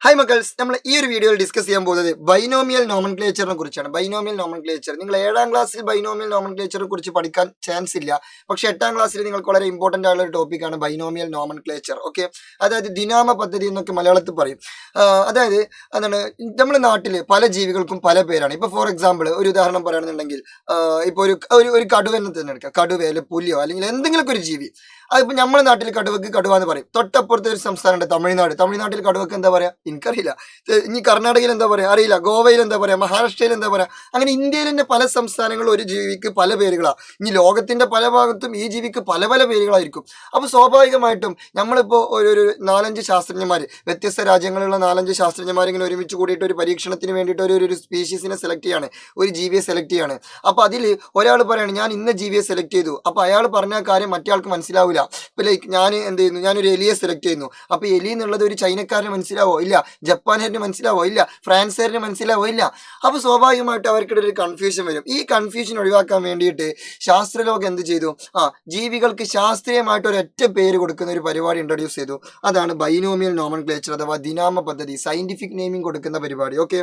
Hi മക്കൾസ്, നമ്മൾ ഈ ഒരു വീഡിയോയിൽ ഡിസ്കസ് ചെയ്യാൻ പോകുന്നത് ബൈനോമിയൽ നോമൻക്ലേച്ചറിനെ കുറിച്ചാണ്. ബൈനോമിയൽ നോമൻക്ലേച്ചർ നിങ്ങൾ 7ാം ക്ലാസ്സിൽ ബൈനോമിയൽ നോമൻക്ലേച്ചറെ കുറിച്ച് പഠിക്കാൻ ചാൻസ് ഇല്ല. പക്ഷേ 8ാം ക്ലാസ്സിൽ നിങ്ങൾക്ക് വളരെ ഇമ്പോർട്ടൻ്റ് ആയുള്ള ഒരു ടോപ്പിക്കാണ് ബൈനോമിയൽ നോമൻക്ലേച്ചർ. ഓക്കെ, അതായത് ദിനാമ പദ്ധതി എന്നൊക്കെ മലയാളത്തിൽ പറയും. അതായത് എന്താണ്, നമ്മുടെ നാട്ടിൽ പല ജീവികൾക്കും പല പേരാണ്. ഇപ്പോൾ ഫോർ എക്സാമ്പിൾ ഒരു ഉദാഹരണം പറയുകയാണെന്നുണ്ടെങ്കിൽ, ഇപ്പോൾ ഒരു കടുവെന്ന് തന്നെ എടുക്കുക. കടുവ അല്ലെങ്കിൽ പുലിയോ അല്ലെങ്കിൽ എന്തെങ്കിലുമൊക്കെ ഒരു ജീവി. അതിപ്പോൾ നമ്മുടെ നാട്ടിൽ കടുവക്ക് കടുവ എന്ന് പറയും. തൊട്ടപ്പുറത്തെ ഒരു സംസ്ഥാനമുണ്ട് തമിഴ്നാട്. തമിഴ്നാട്ടിൽ കടുവക്ക് എന്താ പറയുക എനിക്കറിയില്ല. ഇനി കർണാടകയിൽ എന്താ പറയുക അറിയില്ല. ഗോവയിൽ എന്താ പറയുക, മഹാരാഷ്ട്രയിൽ എന്താ പറയുക. അങ്ങനെ ഇന്ത്യയിൽ തന്നെ പല സംസ്ഥാനങ്ങളും ഒരു ജീവിക്ക് പല പേരുകളാണ്. ഇനി ലോകത്തിന്റെ പല ഭാഗത്തും ഈ ജീവിക്ക് പല പല പേരുകളായിരിക്കും. അപ്പോൾ സ്വാഭാവികമായിട്ടും നമ്മളിപ്പോൾ ഒരു 4-5 ശാസ്ത്രജ്ഞന്മാർ, വ്യത്യസ്ത രാജ്യങ്ങളിലുള്ള 4-5 ശാസ്ത്രജ്ഞന്മാർ ഇങ്ങനെ ഒരുമിച്ച് കൂടിയിട്ട് ഒരു പരീക്ഷണത്തിന് വേണ്ടിയിട്ട് ഒരു സ്പീഷീസിനെ സെലക്ട് ചെയ്യാണ്, ഒരു ജീവിയെ സെലക്ട് ചെയ്യാണ്. അപ്പോൾ അതിൽ ഒരാൾ പറയാണ് ഞാൻ ഇന്ന ജീവിയെ സെലക്ട് ചെയ്തു. അപ്പോൾ അയാൾ പറഞ്ഞ കാര്യം മറ്റേ ആൾക്ക് മനസ്സിലാവില്ല. ഇപ്പൊ ലൈക്ക് ഞാൻ എന്ത് ചെയ്യുന്നു, ഞാനൊരു എലിയെ സെലക്ട് ചെയ്യുന്നു. അപ്പൊ എലി എന്നുള്ളത് ഒരു ചൈനക്കാരന് മനസ്സിലാവോ ഇല്ല, ജപ്പാനുകാരന് മനസ്സിലാവോ ഇല്ല, ഫ്രാൻസുകാരന് മനസ്സിലാവോ ഇല്ല. അപ്പൊ സ്വാഭാവികമായിട്ട് അവർക്കിടയിൽ ഒരു കൺഫ്യൂഷൻ വരും. ഈ കൺഫ്യൂഷൻ ഒഴിവാക്കാൻ വേണ്ടിയിട്ട് ശാസ്ത്രലോകം എന്ത് ചെയ്തു, ജീവികൾക്ക് ശാസ്ത്രീയമായിട്ട് ഒരൊറ്റ പേര് കൊടുക്കുന്ന ഒരു പരിപാടി ഇൻട്രൊഡ്യൂസ് ചെയ്തു. അതാണ് ബൈനോമിയൽ നോമൻക്ലേച്ചർ അഥവാ ദിനാമ പദ്ധതി, സയന്റിഫിക് നെയിമിംഗ് കൊടുക്കുന്ന പരിപാടി. Okay,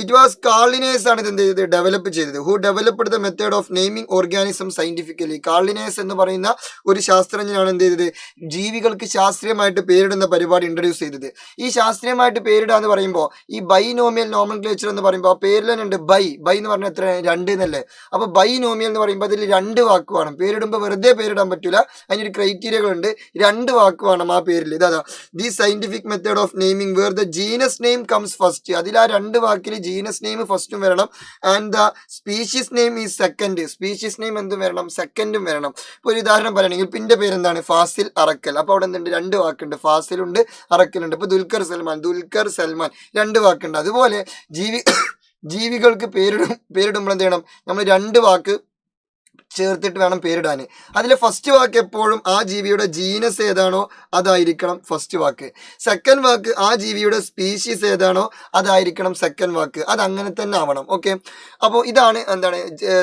it was Carl Linnaeus ആണ് ഇത് എന്ത് ചെയ്തത്, ഡെവലപ്പ് ചെയ്തത്. Who developed the method of naming organism scientifically. Carl Linnaeus എന്ന് പറയുന്ന ഒരു ശാസ്ത്രജ്ഞനാണ് എന്ത് ചെയ്തത്, ജീവികൾക്ക് ശാസ്ത്രീയമായിട്ട് പേരിടുന്ന പരിപാടി ഇൻട്രൊഡ്യൂസ് ചെയ്തത്. ഈ ശാസ്ത്രീയമായിട്ട് പേരിടുക എന്ന് പറയുമ്പോൾ ഈ ബൈനോമിയൽ നോമൻക്ലേച്ചർ എന്ന് പറയുമ്പോൾ ആ പേരിൽ തന്നെ ഉണ്ട് ബൈ എന്ന് പറഞ്ഞാൽ എത്ര, 2 എന്നല്ലേ. അപ്പോൾ ബൈനോമിയൽ എന്ന് പറയുമ്പോൾ അതിൽ 2 വാക്ക് വേണം. പേരിടുമ്പോൾ വെറുതെ പേരിടാൻ പറ്റില്ല, അതിനൊരു ക്രൈറ്റീരിയകളുണ്ട്. 2 വാക്ക് വേണം ആ പേരിൽ. ഇതാ the scientific method of naming where the genus name comes first. അതിൽ ആ 2 വാക്കിൽ ജീനസ് നെയിം ഫസ്റ്റും വരണം, and the species name is second. Species name എന്തും വരണം, സെക്കൻഡും വരണം. ഇപ്പോൾ ഒരു ഉദാഹരണം പറയുകയാണെങ്കിൽ പിന്നെ പേരെന്താണ്, ഫാസിൽ അറക്കൽ. അപ്പോൾ അവിടെ എന്തുണ്ട്, 2 വാക്കുണ്ട്, ഫാസിലുണ്ട് അറക്കലുണ്ട്. ഇപ്പോൾ ദുൽഖർ സൽമാൻ 2 വാക്കുണ്ട്. അതുപോലെ ജീവികൾക്ക് പേരിടുമ്പോൾ എന്ത് ചെയ്യണം, നമ്മൾ 2 വാക്ക് ചേർത്തിട്ട് വേണം പേരിടാൻ. അതിൽ ഫസ്റ്റ് വാക്ക് എപ്പോഴും ആ ജീവിയുടെ ജീനസ് ഏതാണോ അതായിരിക്കണം ഫസ്റ്റ് വാക്ക്. സെക്കൻഡ് വാക്ക് ആ ജീവിയുടെ സ്പീഷീസ് ഏതാണോ അതായിരിക്കണം സെക്കൻഡ് വാക്ക്. അത് അങ്ങനെ തന്നെ ആവണം. ഓക്കെ, അപ്പോൾ ഇതാണ് എന്താണ്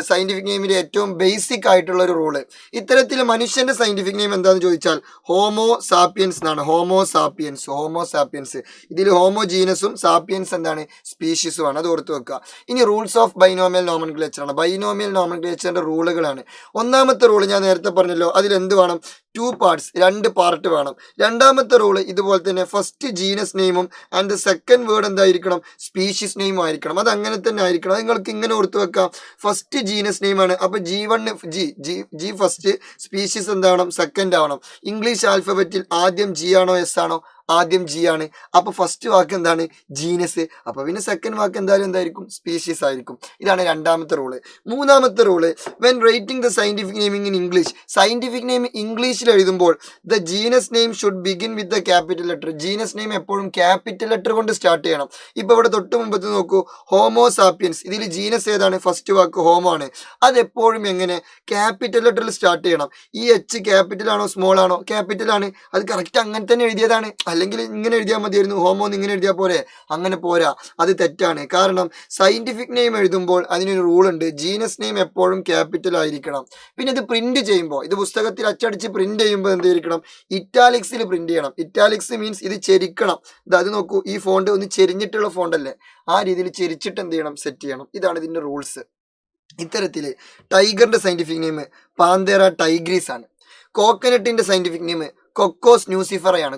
സയന്റിഫിക് നെയിമിന്റെ ഏറ്റവും ബേസിക് ആയിട്ടുള്ള ഒരു റൂള്. ഇത്തരത്തിൽ മനുഷ്യന്റെ സയന്റിഫിക് നെയിം എന്താണെന്ന് ചോദിച്ചാൽ ഹോമോ സാപ്പിയൻസ് എന്നാണ്. Homo sapiens. ഇതിൽ ഹോമോ ജീനസും സാപ്പിയൻസ് എന്താണ്, സ്പീഷീസുമാണ്. അത് ഓർത്ത് വെക്കുക. ഇനി റൂൾസ് ഓഫ് ബൈനോമിയൽ നോമൻക്ലേച്ചർ ആണ്. ബൈനോമിയൽ നോമൻക്ലേച്ചറിന്റെ റൂളുകളാണ്. ഒന്നാമത്തെ റൂള് ഞാൻ നേരത്തെ പറഞ്ഞല്ലോ, അതിൽ എന്ത് വേണം, 2 പാർട്സ്, 2 പാർട്ട് വേണം. രണ്ടാമത്തെ റൂള് ഇതുപോലെ തന്നെ ഫസ്റ്റ് ജീനസ് നെയിമും ആൻഡ് സെക്കൻഡ് വേർഡ് എന്തായിരിക്കണം, സ്പീഷീസ് നെയിമും ആയിരിക്കണം. അത് അങ്ങനെ തന്നെ ആയിരിക്കണം. അത് നിങ്ങൾക്ക് ഇങ്ങനെ ഓർത്ത് വെക്കാം. ഫസ്റ്റ് ജീനസ് നെയിമാണ്, അപ്പൊ G1 ജി ഫസ്റ്റ്, സ്പീഷീസ് എന്താവണം, സെക്കൻഡ് ആവണം. ഇംഗ്ലീഷ് ആൽഫബറ്റിൽ ആദ്യം G ആണോ S ആണോ, ആദ്യം G ആണ്. അപ്പൊ ഫസ്റ്റ് വാക്ക് എന്താണ്, ജീനസ്. അപ്പൊ പിന്നെ സെക്കൻഡ് വാക്ക് എന്തായിരിക്കും, സ്പീഷീസ് ആയിരിക്കും. ഇതാണ് രണ്ടാമത്തെ റൂള്. മൂന്നാമത്തെ rule, when writing the scientific naming in English. Scientific name ഇംഗ്ലീഷിൽ എഴുതുമ്പോൾ the genus name should begin with the capital letter. Genus name എപ്പോഴും ക്യാപിറ്റൽ ലെറ്റർ കൊണ്ട് സ്റ്റാർട്ട് ചെയ്യണം. ഇപ്പൊ ഇവിടെ തൊട്ട് മുമ്പത്ത് നോക്കൂ, ഹോമോ സാപ്പിയൻസ്. ഇതിൽ ജീനസ് ഏതാണ്, ഫസ്റ്റ് വാക്ക് ഹോമോ ആണ്. അതെപ്പോഴും എങ്ങനെ, ക്യാപിറ്റൽ ലെറ്ററിൽ സ്റ്റാർട്ട് ചെയ്യണം. ഈ H ക്യാപിറ്റൽ ആണോ സ്മോൾ ആണോ, ക്യാപിറ്റൽ ആണ്. അത് കറക്റ്റ് അങ്ങനെ തന്നെ എഴുതിയതാണ്. അല്ലെങ്കിൽ ഇങ്ങനെ എഴുതിയാൽ മതിയായിരുന്നു, ഹോമോ എന്ന് ഇങ്ങനെ എഴുതിയാൽ പോരെ. അങ്ങനെ പോരാ, അത് തെറ്റാണ്. കാരണം സയന്റിഫിക് നെയിം എഴുതുമ്പോൾ അതിനൊരു റൂൾ ഉണ്ട്, ജീനസ് നെയിം എപ്പോഴും ക്യാപിറ്റൽ ആയിരിക്കണം. പിന്നെ ഇത് പ്രിന്റ് ചെയ്യുമ്പോൾ, ഇത് പുസ്തകത്തിൽ അച്ചടിച്ച് പ്രിന്റ് ചെയ്യുമ്പോൾ എന്തായിരിക്കണം, ഇറ്റാലിക്സിൽ പ്രിന്റ് ചെയ്യണം. ഇറ്റാലിക്സ് മീൻസ് ഇത് ചെരിക്കണം. അത് നോക്കൂ, ഈ ഫോണ്ട് ഒന്ന് ചെരിഞ്ഞിട്ടുള്ള ഫോണ്ട് അല്ലേ, ആ രീതിയിൽ ചെരിച്ചിട്ട് എന്ത് ചെയ്യണം, സെറ്റ് ചെയ്യണം. ഇതാണ് ഇതിന്റെ റൂൾസ്. ഇത്തരത്തിൽ ടൈഗറിന്റെ സയന്റിഫിക് നെയിം പാന്തേറ ടൈഗ്രീസ് ആണ്. കോക്കനട്ടിന്റെ സയന്റിഫിക് നെയിം കൊക്കോസ് ന്യൂസിഫറയാണ്.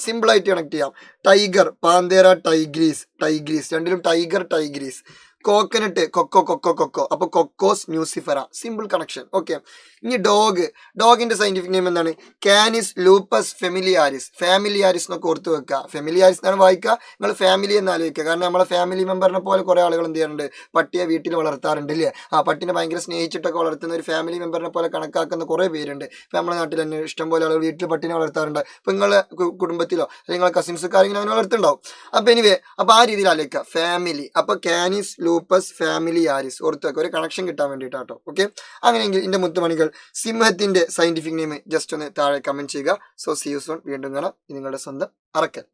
സിമ്പിൾ ആയിട്ട് കണക്ട് ചെയ്യാം. Tiger, Panthera tigris. രണ്ടിലും ടൈഗർ, ടൈഗ്രീസ്. Coconut, coco. അപ്പൊ Cocos nucifera. Simple connection. Okay, ഇനി ഡോഗിന്റെ സയന്റിഫിക് നെയിം എന്താണ്, കാനിസ് ലൂപ്പസ് ഫെമിലിയാരിസ് എന്നൊക്കെ ഓർത്ത് വെക്കുക. ഫെമിലിയാരിസ് എന്നാണ് വായിക്കുക, നിങ്ങൾ ഫാമിലി എന്ന് ആലോചിക്കുക. കാരണം നമ്മളെ ഫാമിലി മെമ്പറിനെ പോലെ കുറെ ആളുകൾ എന്ത് ചെയ്യാറുണ്ട്, പട്ടിയെ വീട്ടിൽ വളർത്താറുണ്ട് അല്ലേ. പട്ടിനെ ഭയങ്കര സ്നേഹിച്ചിട്ടൊക്കെ വളർത്തുന്ന ഒരു ഫാമിലി മെമ്പറിനെ പോലെ കണക്കാക്കുന്ന കുറെ പേരുണ്ട്. ഇപ്പൊ നമ്മുടെ നാട്ടിൽ തന്നെ ഇഷ്ടംപോലെ ആളുകൾ വീട്ടിൽ പട്ടിനെ വളർത്താറുണ്ട്. ഇപ്പൊ നിങ്ങളെ കുടുംബത്തിലോ അല്ലെങ്കിൽ നിങ്ങളെ കസിൻസൊക്കെ ആരെങ്കിലും അങ്ങനെ വളർത്തുണ്ടാവും. അപ്പൊ ആ രീതിയിൽ ആലോചിക്കുക, ഫാമിലി. അപ്പൊ കാനിസ് ലൂപ്പസ് ഫാമിലിയാരിസ് ഓർത്ത് വെക്കുക, ഒരു കണക്ഷൻ കിട്ടാൻ വേണ്ടിയിട്ടാട്ടോ. ഓക്കെ, അങ്ങനെയെങ്കിൽ എന്റെ മുത്തുമണികൾ സിംഹത്തിന്റെ സയന്റിഫിക് നെയിം ജസ്റ്റ് ഒന്ന് താഴെ കമന്റ് ചെയ്യുക. So see you soon. വീണ്ടും കാണാം. നിങ്ങളുടെ സ്വന്തം അറക്കൽ.